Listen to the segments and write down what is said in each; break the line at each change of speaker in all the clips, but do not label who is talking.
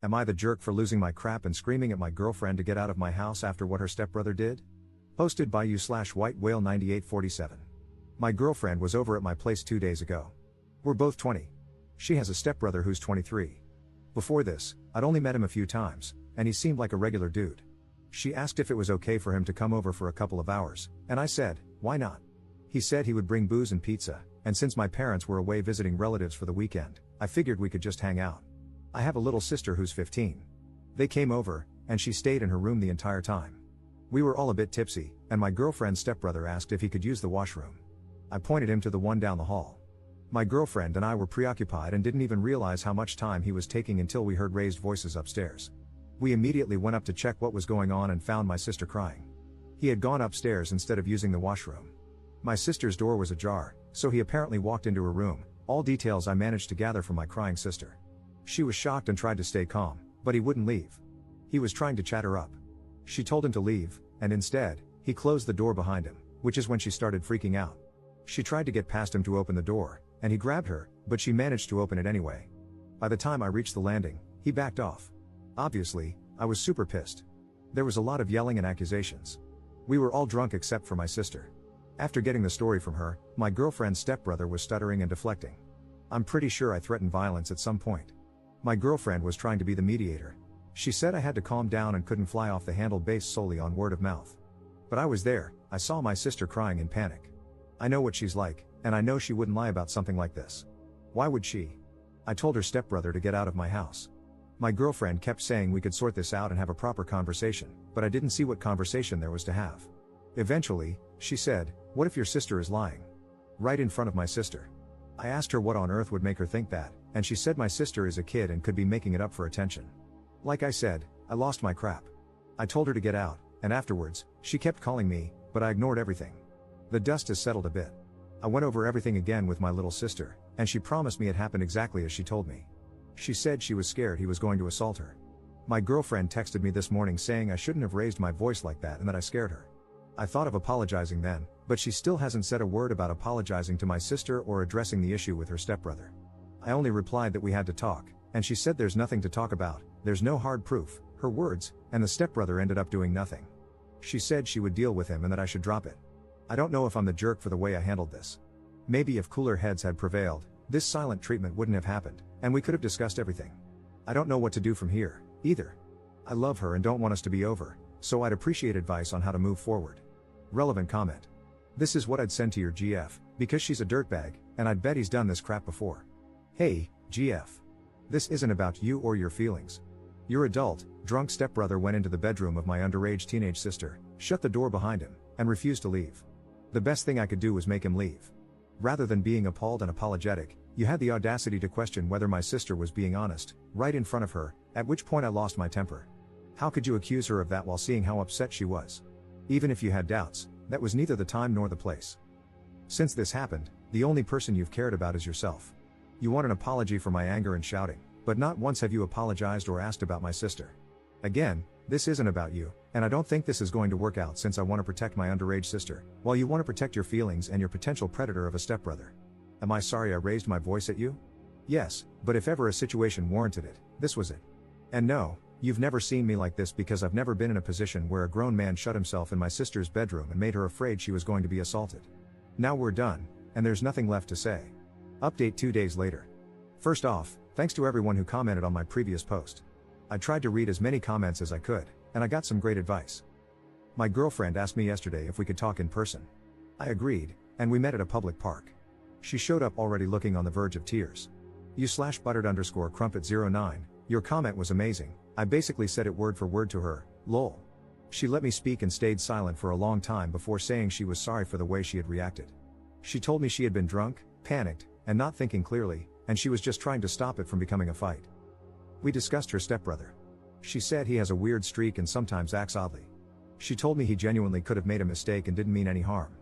Am I the jerk for losing my crap and screaming at my girlfriend to get out of my house after what her stepbrother did? Posted by you/White Whale 9847. My girlfriend was over at my place 2 days ago. We're both 20. She has a stepbrother who's 23. Before this, I'd only met him a few times, and he seemed like a regular dude. She asked if it was okay for him to come over for a couple of hours, and I said, why not? He said he would bring booze and pizza, and since my parents were away visiting relatives for the weekend, I figured we could just hang out. I have a little sister who's 15. They came over, and she stayed in her room the entire time. We were all a bit tipsy, and my girlfriend's stepbrother asked if he could use the washroom. I pointed him to the one down the hall. My girlfriend and I were preoccupied and didn't even realize how much time he was taking until we heard raised voices upstairs. We immediately went up to check what was going on and found my sister crying. He had gone upstairs instead of using the washroom. My sister's door was ajar, so he apparently walked into her room, all details I managed to gather from my crying sister. She was shocked and tried to stay calm, but he wouldn't leave. He was trying to chat her up. She told him to leave, and instead, he closed the door behind him, which is when she started freaking out. She tried to get past him to open the door, and he grabbed her, but she managed to open it anyway. By the time I reached the landing, he backed off. Obviously, I was super pissed. There was a lot of yelling and accusations. We were all drunk except for my sister. After getting the story from her, my girlfriend's stepbrother was stuttering and deflecting. I'm pretty sure I threatened violence at some point. My girlfriend was trying to be the mediator. She said I had to calm down and couldn't fly off the handle based solely on word of mouth. But I was there, I saw my sister crying in panic. I know what she's like, and I know she wouldn't lie about something like this. Why would she? I told her stepbrother to get out of my house. My girlfriend kept saying we could sort this out and have a proper conversation, but I didn't see what conversation there was to have. Eventually, she said, "What if your sister is lying?" Right in front of my sister. I asked her what on earth would make her think that, and she said my sister is a kid and could be making it up for attention. Like I said, I lost my crap. I told her to get out, and afterwards, she kept calling me, but I ignored everything. The dust has settled a bit. I went over everything again with my little sister, and she promised me it happened exactly as she told me. She said she was scared he was going to assault her. My girlfriend texted me this morning saying I shouldn't have raised my voice like that and that I scared her. I thought of apologizing then, but she still hasn't said a word about apologizing to my sister or addressing the issue with her stepbrother. I only replied that we had to talk, and she said there's nothing to talk about, there's no hard proof, her words, and the stepbrother ended up doing nothing. She said she would deal with him and that I should drop it. I don't know if I'm the jerk for the way I handled this. Maybe if cooler heads had prevailed, this silent treatment wouldn't have happened, and we could have discussed everything. I don't know what to do from here, either. I love her and don't want us to be over, so I'd appreciate advice on how to move forward. Relevant comment. This is what I'd send to your GF, because she's a dirtbag, and I'd bet he's done this crap before. Hey, GF. This isn't about you or your feelings. Your adult, drunk stepbrother went into the bedroom of my underage teenage sister, shut the door behind him, and refused to leave. The best thing I could do was make him leave. Rather than being appalled and apologetic, you had the audacity to question whether my sister was being honest, right in front of her, at which point I lost my temper. How could you accuse her of that while seeing how upset she was? Even if you had doubts, that was neither the time nor the place. Since this happened, the only person you've cared about is yourself. You want an apology for my anger and shouting, but not once have you apologized or asked about my sister. Again, this isn't about you, and I don't think this is going to work out since I want to protect my underage sister, while you want to protect your feelings and your potential predator of a stepbrother. Am I sorry I raised my voice at you? Yes, but if ever a situation warranted it, this was it. And no, you've never seen me like this because I've never been in a position where a grown man shut himself in my sister's bedroom and made her afraid she was going to be assaulted. Now we're done, and there's nothing left to say. Update 2 days later. First off, thanks to everyone who commented on my previous post. I tried to read as many comments as I could, and I got some great advice. My girlfriend asked me yesterday if we could talk in person. I agreed, and we met at a public park. She showed up already looking on the verge of tears. You/buttered_crumpet09, your comment was amazing. I basically said it word for word to her, lol. She let me speak and stayed silent for a long time before saying she was sorry for the way she had reacted. She told me she had been drunk, panicked, and not thinking clearly, and she was just trying to stop it from becoming a fight. We discussed her stepbrother. She said he has a weird streak and sometimes acts oddly. She told me he genuinely could have made a mistake and didn't mean any harm.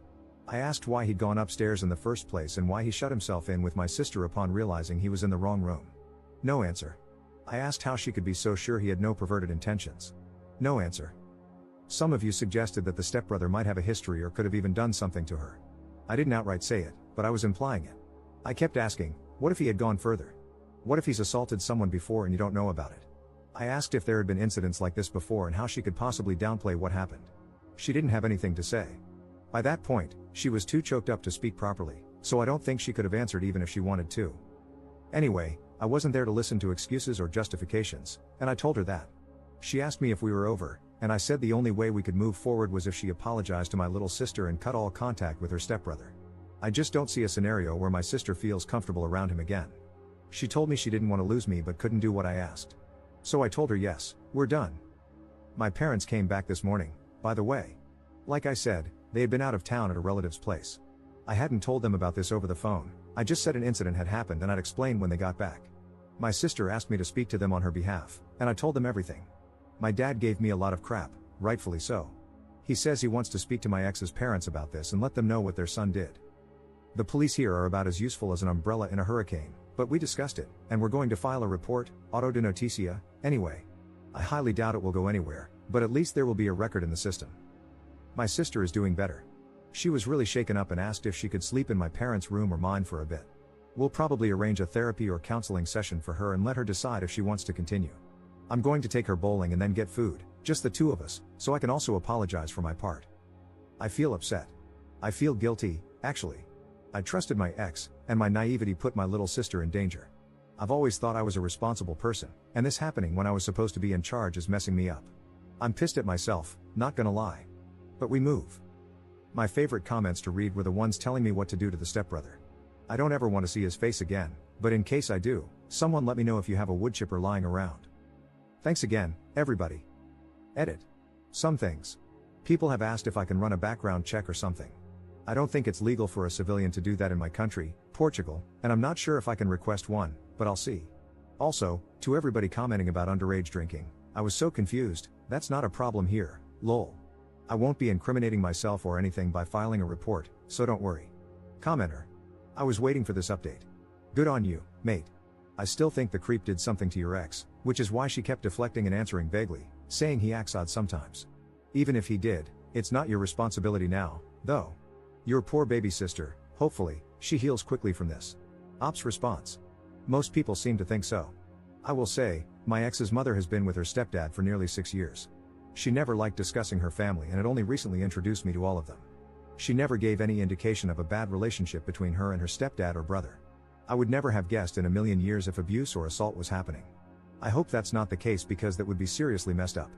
I asked why he'd gone upstairs in the first place and why he shut himself in with my sister upon realizing he was in the wrong room. No answer. I asked how she could be so sure he had no perverted intentions. No answer. Some of you suggested that the stepbrother might have a history or could have even done something to her. I didn't outright say it, but I was implying it. I kept asking, what if he had gone further? What if he's assaulted someone before and you don't know about it? I asked if there had been incidents like this before and how she could possibly downplay what happened. She didn't have anything to say. By that point, she was too choked up to speak properly, so I don't think she could have answered even if she wanted to. Anyway, I wasn't there to listen to excuses or justifications, and I told her that. She asked me if we were over, and I said the only way we could move forward was if she apologized to my little sister and cut all contact with her stepbrother. I just don't see a scenario where my sister feels comfortable around him again. She told me she didn't want to lose me but couldn't do what I asked. So I told her yes, we're done. My parents came back this morning, by the way. Like I said, they had been out of town at a relative's place. I hadn't told them about this over the phone, I just said an incident had happened and I'd explain when they got back. My sister asked me to speak to them on her behalf, and I told them everything. My dad gave me a lot of crap, rightfully so. He says he wants to speak to my ex's parents about this and let them know what their son did. The police here are about as useful as an umbrella in a hurricane, but we discussed it, and we're going to file a report, auto de noticia, anyway. I highly doubt it will go anywhere, but at least there will be a record in the system. My sister is doing better. She was really shaken up and asked if she could sleep in my parents' room or mine for a bit. We'll probably arrange a therapy or counseling session for her and let her decide if she wants to continue. I'm going to take her bowling and then get food, just the two of us, so I can also apologize for my part. I feel upset. I feel guilty, actually. I trusted my ex, and my naivety put my little sister in danger. I've always thought I was a responsible person, and this happening when I was supposed to be in charge is messing me up. I'm pissed at myself, not gonna lie. But we move. My favorite comments to read were the ones telling me what to do to the stepbrother. I don't ever want to see his face again, but in case I do, someone let me know if you have a wood chipper lying around. Thanks again, everybody. Edit. Some things. People have asked if I can run a background check or something. I don't think it's legal for a civilian to do that in my country, Portugal, and I'm not sure if I can request one, but I'll see. Also, to everybody commenting about underage drinking, I was so confused, that's not a problem here, lol. I won't be incriminating myself or anything by filing a report, so don't worry. Commenter. I was waiting for this update. Good on you, mate. I still think the creep did something to your ex, which is why she kept deflecting and answering vaguely, saying he acts odd sometimes. Even if he did, it's not your responsibility now, though. Your poor baby sister, hopefully, she heals quickly from this. Ops response. Most people seem to think so. I will say, my ex's mother has been with her stepdad for nearly 6 years. She never liked discussing her family and had only recently introduced me to all of them. She never gave any indication of a bad relationship between her and her stepdad or brother. I would never have guessed in a million years if abuse or assault was happening. I hope that's not the case because that would be seriously messed up.